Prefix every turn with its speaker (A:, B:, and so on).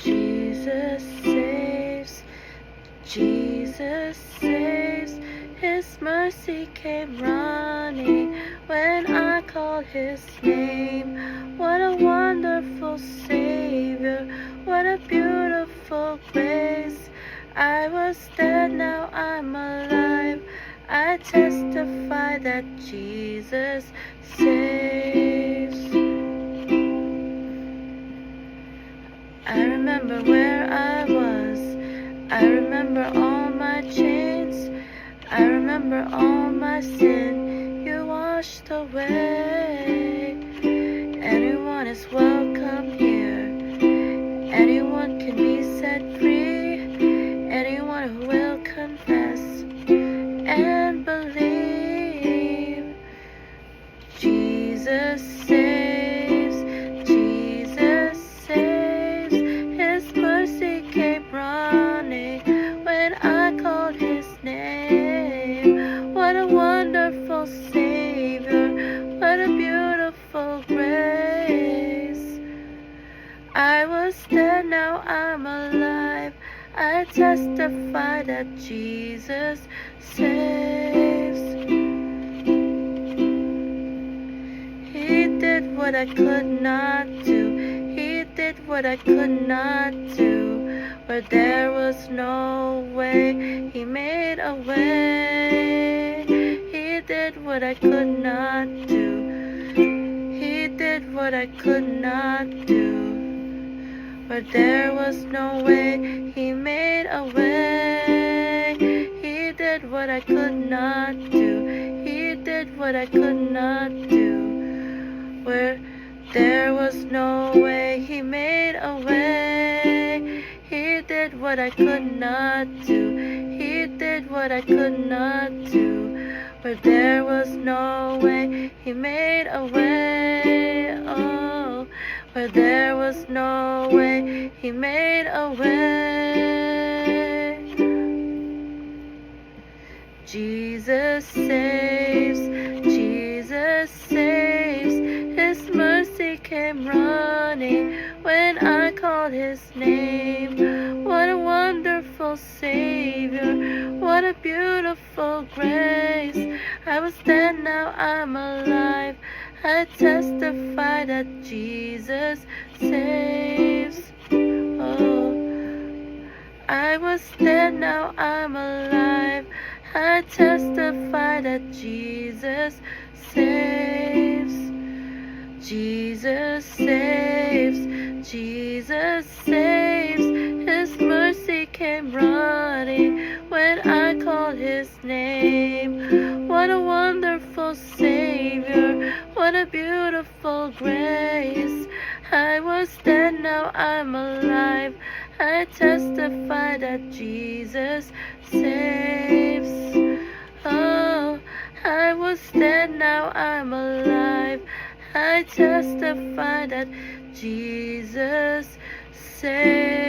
A: Jesus saves, Jesus saves. His mercy came running when I called His name. What a wonderful Savior, what a beautiful grace. I was dead, now I'm alive. I testify that Jesus saves. I remember where I was, I remember all my chains, I remember all my sin You washed away. Anyone is welcome here, anyone can be set free, anyone who will confess and believe. Jesus saves, Jesus saves. His mercy came running when I called His name. What a wonderful Savior, what a beautiful grace. I was dead, now I'm alive. I testify that Jesus saves. He did what I could not do. He did what I could not do. Where there was no way, He made a way. He did what I could not do. He did what I could not do. Where there was no way, He made a way. He did what I could not do. He did what I could not do. Where there was no way, He made a way. He did what I could not do. He did what I could not do. Where there was no way, He made a way. Oh, where there was no way, He made a way. Jesus saves, Jesus saves. His mercy came running when I called His name. What a wonderful Savior, what a beautiful grace. I was dead, now I'm alive. I testify that Jesus saves. Oh, I was dead, now I'm alive. I testify that Jesus saves. Jesus saves, Jesus saves. His mercy came running when I called His name. What a wonderful Savior, what a beautiful grace. I was dead, now I'm alive. I testify that Jesus saves. Oh, I was dead, now I'm alive. I testify that Jesus saves.